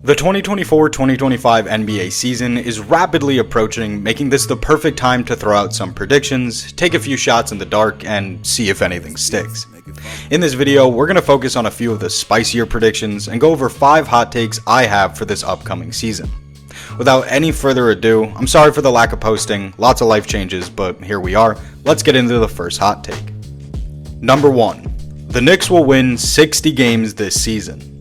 The 2024-2025 NBA season is rapidly approaching, making this the perfect time to throw out some predictions, take a few shots in the dark, and see if anything sticks. In this video, we're going to focus on a few of the spicier predictions and go over 5 hot takes I have for this upcoming season. Without any further ado, I'm sorry for the lack of posting, lots of life changes, but here we are. Let's get into the first hot take. Number 1. The Knicks will win 60 games this season.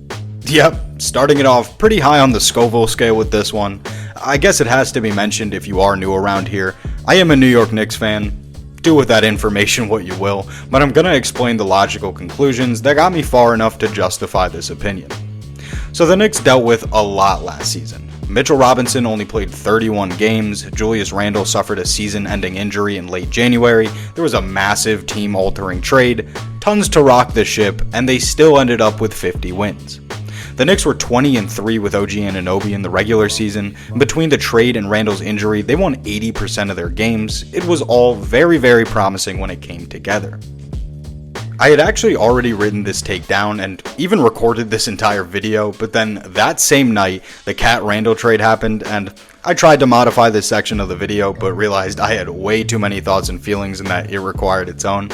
Yep, starting it off pretty high on the Scoville scale with this one. I guess it has to be mentioned if you are new around here. I am a New York Knicks fan. Do with that information what you will, but I'm gonna explain the logical conclusions that got me far enough to justify this opinion. So the Knicks dealt with a lot last season. Mitchell Robinson only played 31 games, Julius Randle suffered a season-ending injury in late January, there was a massive team-altering trade, tons to rock the ship, and they still ended up with 50 wins. The Knicks were 20-3 with OG Anunoby in the regular season, and between the trade and Randle's injury, they won 80% of their games. It was all very, very promising when it came together. I had actually already written this take down and even recorded this entire video, but then that same night, the Cat Randle trade happened, and I tried to modify this section of the video, but realized I had way too many thoughts and feelings and that it required its own.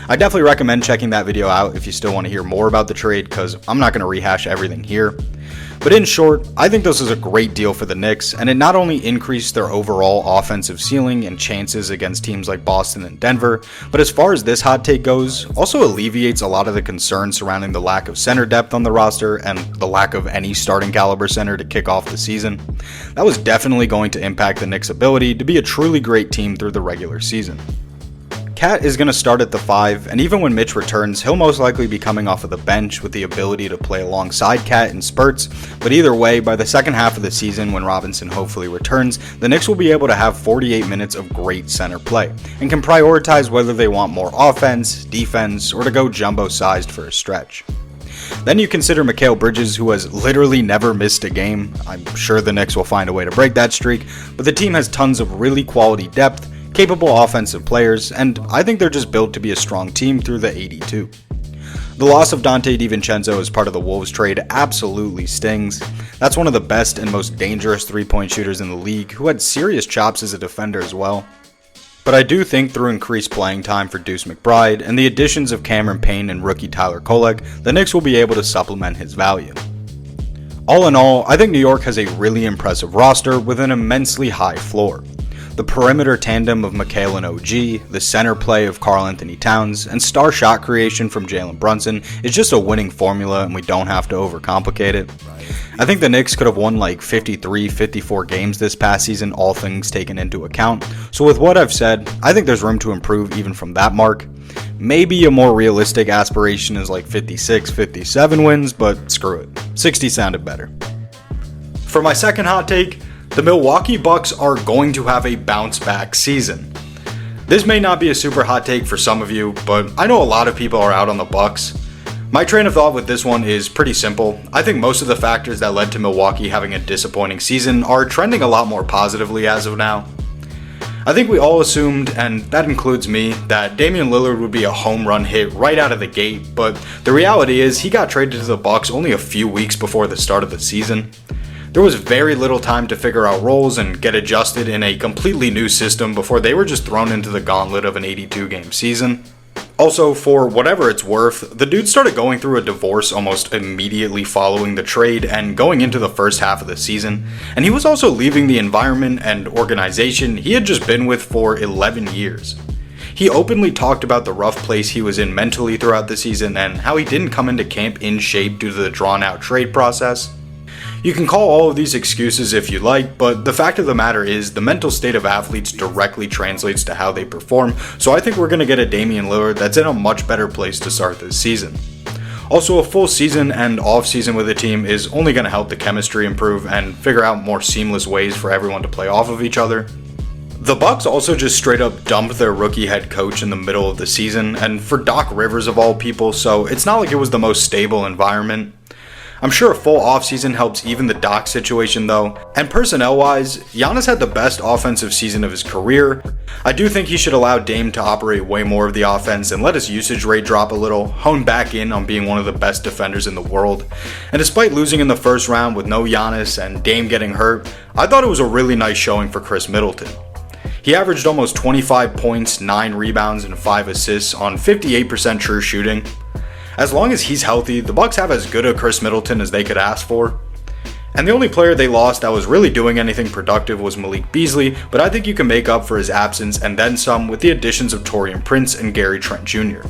I definitely recommend checking that video out if you still want to hear more about the trade, because I'm not going to rehash everything here. But in short, I think this is a great deal for the Knicks, and it not only increased their overall offensive ceiling and chances against teams like Boston and Denver, but as far as this hot take goes, also alleviates a lot of the concerns surrounding the lack of center depth on the roster and the lack of any starting caliber center to kick off the season. That was definitely going to impact the Knicks' ability to be a truly great team through the regular season. Cat is going to start at the 5, and even when Mitch returns, he'll most likely be coming off of the bench with the ability to play alongside Cat in spurts, but either way, by the second half of the season when Robinson hopefully returns, the Knicks will be able to have 48 minutes of great center play, and can prioritize whether they want more offense, defense, or to go jumbo-sized for a stretch. Then you consider Mikal Bridges, who has literally never missed a game. I'm sure the Knicks will find a way to break that streak, but the team has tons of really quality depth, capable offensive players, and I think they're just built to be a strong team through the 82. The loss of Dante DiVincenzo as part of the Wolves trade absolutely stings. That's one of the best and most dangerous three-point shooters in the league, who had serious chops as a defender as well. But I do think through increased playing time for Deuce McBride and the additions of Cameron Payne and rookie Tyler Kolek, the Knicks will be able to supplement his value. All in all, I think New York has a really impressive roster with an immensely high floor. The perimeter tandem of Mikal and OG, the center play of Karl Anthony Towns, and star shot creation from Jalen Brunson is just a winning formula, and we don't have to overcomplicate it. I think the Knicks could have won like 53, 54 games this past season, all things taken into account. So with what I've said, I think there's room to improve even from that mark. Maybe a more realistic aspiration is like 56, 57 wins, but screw it. 60 sounded better. For my second hot take, the Milwaukee Bucks are going to have a bounce-back season. This may not be a super hot take for some of you, but I know a lot of people are out on the Bucks. My train of thought with this one is pretty simple. I think most of the factors that led to Milwaukee having a disappointing season are trending a lot more positively as of now. I think we all assumed, and that includes me, that Damian Lillard would be a home run hit right out of the gate, but the reality is he got traded to the Bucks only a few weeks before the start of the season. There was very little time to figure out roles and get adjusted in a completely new system before they were just thrown into the gauntlet of an 82-game season. Also, for whatever it's worth, the dude started going through a divorce almost immediately following the trade and going into the first half of the season, and he was also leaving the environment and organization he had just been with for 11 years. He openly talked about the rough place he was in mentally throughout the season and how he didn't come into camp in shape due to the drawn-out trade process. You can call all of these excuses if you like, but the fact of the matter is the mental state of athletes directly translates to how they perform, so I think we're going to get a Damian Lillard that's in a much better place to start this season. Also, a full season and off-season with the team is only going to help the chemistry improve and figure out more seamless ways for everyone to play off of each other. The Bucks also just straight up dumped their rookie head coach in the middle of the season, and for Doc Rivers of all people, so it's not like it was the most stable environment. I'm sure a full offseason helps even the Doc situation though, and personnel-wise, Giannis had the best offensive season of his career. I do think he should allow Dame to operate way more of the offense and let his usage rate drop a little, hone back in on being one of the best defenders in the world. And despite losing in the first round with no Giannis and Dame getting hurt, I thought it was a really nice showing for Chris Middleton. He averaged almost 25 points, 9 rebounds, and 5 assists on 58% true shooting. As long as he's healthy, the Bucks have as good a Chris Middleton as they could ask for. And the only player they lost that was really doing anything productive was Malik Beasley, but I think you can make up for his absence and then some with the additions of Taurean Prince and Gary Trent Jr.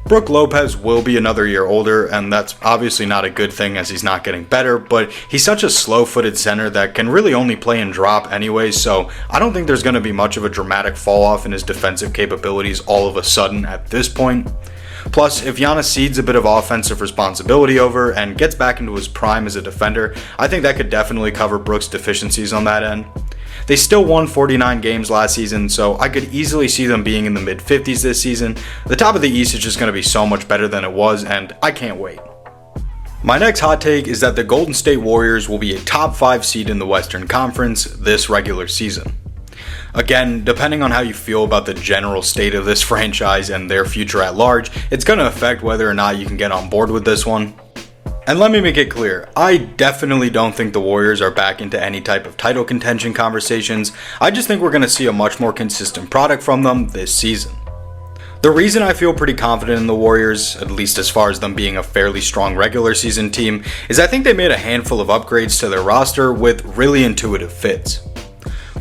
Brook Lopez will be another year older, and that's obviously not a good thing as he's not getting better, but he's such a slow-footed center that can really only play and drop anyways, so I don't think there's going to be much of a dramatic fall-off in his defensive capabilities all of a sudden at this point. Plus, if Giannis cedes a bit of offensive responsibility over and gets back into his prime as a defender, I think that could definitely cover Brook's deficiencies on that end. They still won 49 games last season, so I could easily see them being in the mid-50s this season. The top of the East is just going to be so much better than it was, and I can't wait. My next hot take is that the Golden State Warriors will be a top 5 seed in the Western Conference this regular season. Again, depending on how you feel about the general state of this franchise and their future at large, it's going to affect whether or not you can get on board with this one. And let me make it clear, I definitely don't think the Warriors are back into any type of title contention conversations. I just think we're going to see a much more consistent product from them this season. The reason I feel pretty confident in the Warriors, at least as far as them being a fairly strong regular season team, is I think they made a handful of upgrades to their roster with really intuitive fits.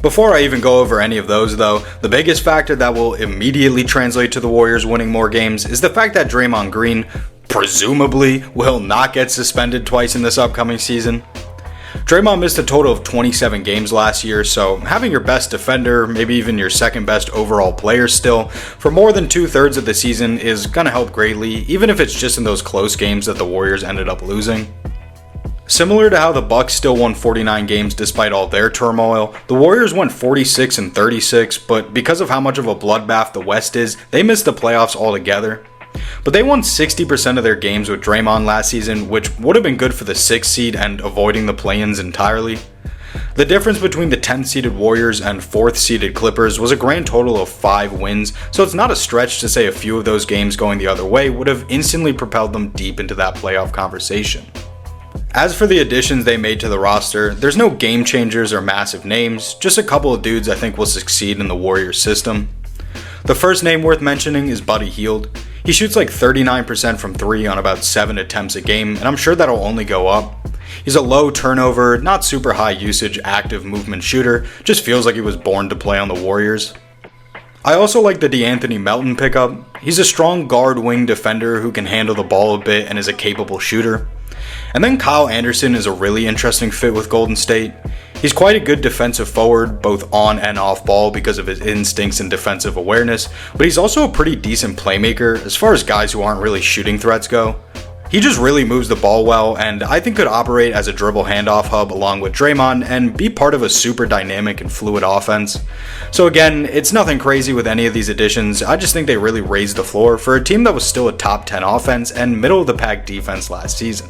Before I even go over any of those though, the biggest factor that will immediately translate to the Warriors winning more games is the fact that Draymond Green, presumably, will not get suspended twice in this upcoming season. Draymond missed a total of 27 games last year, so having your best defender, maybe even your second best overall player still, for more than 2/3 of the season is gonna help greatly, even if it's just in those close games that the Warriors ended up losing. Similar to how the Bucks still won 49 games despite all their turmoil, the Warriors went 46-36, but because of how much of a bloodbath the West is, they missed the playoffs altogether. But they won 60% of their games with Draymond last season, which would have been good for the 6th seed and avoiding the play-ins entirely. The difference between the 10th seeded Warriors and 4th seeded Clippers was a grand total of 5 wins, so it's not a stretch to say a few of those games going the other way would have instantly propelled them deep into that playoff conversation. As for the additions they made to the roster, there's no game changers or massive names, just a couple of dudes I think will succeed in the Warriors system. The first name worth mentioning is Buddy Hield. He shoots like 39% from 3 on about 7 attempts a game, and I'm sure that'll only go up. He's a low turnover, not super high usage, active movement shooter, just feels like he was born to play on the Warriors. I also like the DeAnthony Melton pickup. He's a strong guard wing defender who can handle the ball a bit and is a capable shooter. And then Kyle Anderson is a really interesting fit with Golden State. He's quite a good defensive forward, both on and off ball because of his instincts and defensive awareness, but he's also a pretty decent playmaker as far as guys who aren't really shooting threats go. He just really moves the ball well, and I think could operate as a dribble handoff hub along with Draymond and be part of a super dynamic and fluid offense. So again, it's nothing crazy with any of these additions, I just think they really raised the floor for a team that was still a top 10 offense and middle of the pack defense last season.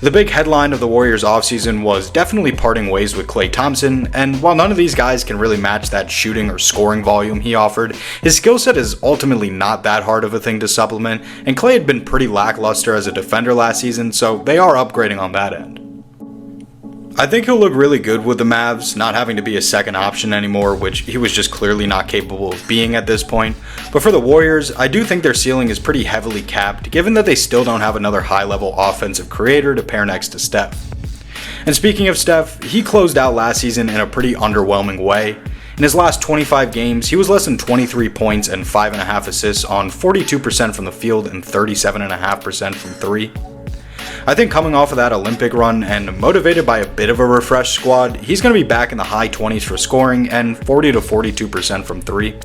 The big headline of the Warriors offseason was definitely parting ways with Klay Thompson, and while none of these guys can really match that shooting or scoring volume he offered, his skill set is ultimately not that hard of a thing to supplement, and Klay had been pretty lackluster as a defender last season, so they are upgrading on that end. I think he'll look really good with the Mavs, not having to be a second option anymore, which he was just clearly not capable of being at this point. But for the Warriors, I do think their ceiling is pretty heavily capped, given that they still don't have another high-level offensive creator to pair next to Steph. And speaking of Steph, he closed out last season in a pretty underwhelming way. In his last 25 games, he was less than 23 points and 5.5 assists on 42% from the field and 37.5% from 3. I think coming off of that Olympic run and motivated by a bit of a refreshed squad, he's going to be back in the high 20s for scoring and 40 to 42% from 3.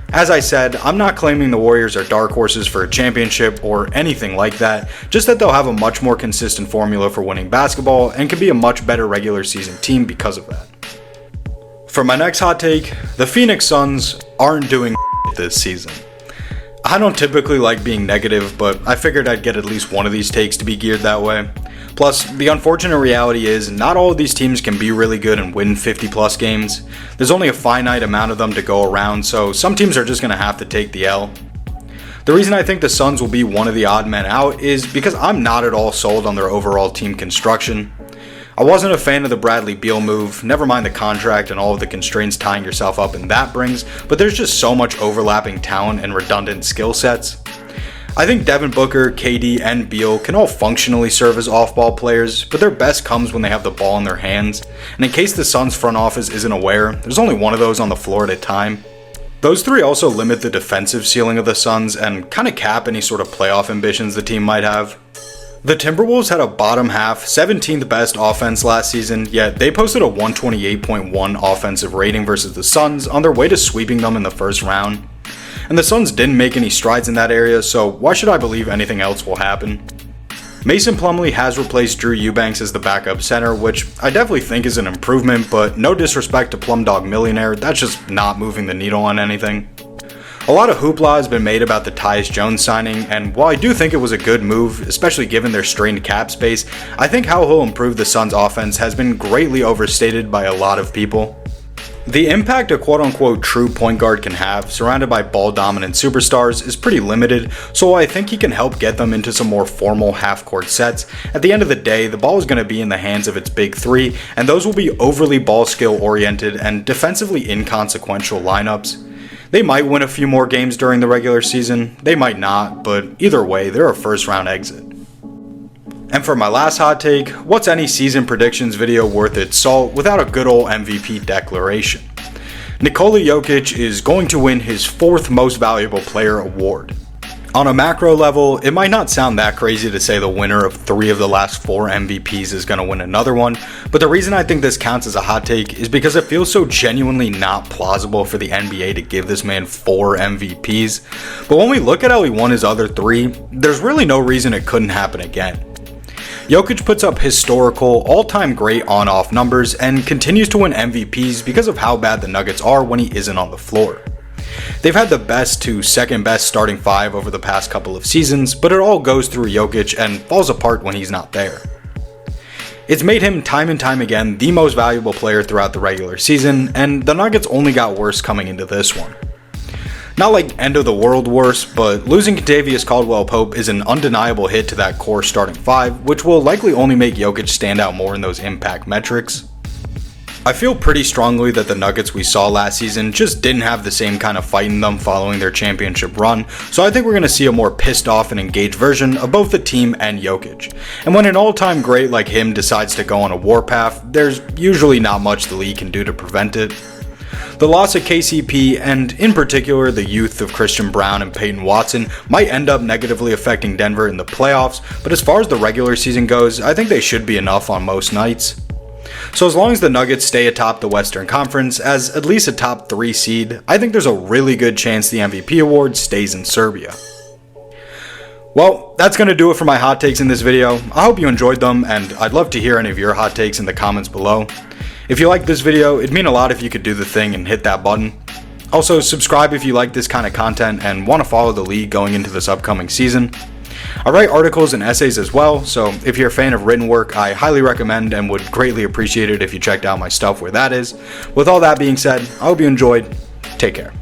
As I said, I'm not claiming the Warriors are dark horses for a championship or anything like that, just that they'll have a much more consistent formula for winning basketball and can be a much better regular season team because of that. For my next hot take, the Phoenix Suns aren't doing this season. I don't typically like being negative, but I figured I'd get at least one of these takes to be geared that way. Plus, the unfortunate reality is not all of these teams can be really good and win 50 plus games. There's only a finite amount of them to go around, so some teams are just going to have to take the L. The reason I think the Suns will be one of the odd men out is because I'm not at all sold on their overall team construction. I wasn't a fan of the Bradley Beal move, never mind the contract and all of the constraints tying yourself up in that brings, but there's just so much overlapping talent and redundant skill sets. I think Devin Booker, KD, and Beal can all functionally serve as off-ball players, but their best comes when they have the ball in their hands, and in case the Suns front office isn't aware, there's only one of those on the floor at a time. Those three also limit the defensive ceiling of the Suns and kind of cap any sort of playoff ambitions the team might have. The Timberwolves had a bottom half, 17th best offense last season, yet they posted a 128.1 offensive rating versus the Suns on their way to sweeping them in the first round. And the Suns didn't make any strides in that area, so why should I believe anything else will happen? Mason Plumlee has replaced Drew Eubanks as the backup center, which I definitely think is an improvement, but no disrespect to Plumdog Millionaire, that's just not moving the needle on anything. A lot of hoopla has been made about the Tyus Jones signing, and while I do think it was a good move, especially given their strained cap space, I think how he'll improve the Suns' offense has been greatly overstated by a lot of people. The impact a quote-unquote true point guard can have, surrounded by ball-dominant superstars, is pretty limited, so while I think he can help get them into some more formal half-court sets, at the end of the day, the ball is going to be in the hands of its big three, and those will be overly ball-skill-oriented and defensively inconsequential lineups. They might win a few more games during the regular season, they might not, but either way, they're a first-round exit. And for my last hot take, what's any season predictions video worth its salt without a good old MVP declaration? Nikola Jokic is going to win his 4th most valuable player award. On a macro level, it might not sound that crazy to say the winner of 3 of the last 4 MVPs is going to win another one, but the reason I think this counts as a hot take is because it feels so genuinely not plausible for the NBA to give this man 4 MVPs. But when we look at how he won his other 3, there's really no reason it couldn't happen again. Jokic puts up historical, all-time great on-off numbers and continues to win MVPs because of how bad the Nuggets are when he isn't on the floor. They've had the best to second best starting 5 over the past couple of seasons, but it all goes through Jokic and falls apart when he's not there. It's made him time and time again the most valuable player throughout the regular season, and the Nuggets only got worse coming into this one. Not like end of the world worse, but losing Kentavious Caldwell-Pope is an undeniable hit to that core starting 5, which will likely only make Jokic stand out more in those impact metrics. I feel pretty strongly that the Nuggets we saw last season just didn't have the same kind of fight in them following their championship run, so I think we're going to see a more pissed off and engaged version of both the team and Jokic. And when an all-time great like him decides to go on a warpath, there's usually not much the league can do to prevent it. The loss of KCP, and in particular the youth of Christian Brown and Peyton Watson, might end up negatively affecting Denver in the playoffs, but as far as the regular season goes, I think they should be enough on most nights. So as long as the Nuggets stay atop the Western Conference as at least a top 3 seed, I think there's a really good chance the MVP award stays in Serbia. Well, that's going to do it for my hot takes in this video. I hope you enjoyed them, and I'd love to hear any of your hot takes in the comments below. If you liked this video, it'd mean a lot if you could do the thing and hit that button. Also, subscribe if you like this kind of content and want to follow the league going into this upcoming season. I write articles and essays as well, so if you're a fan of written work, I highly recommend and would greatly appreciate it if you checked out my stuff where that is. With all that being said, I hope you enjoyed. Take care.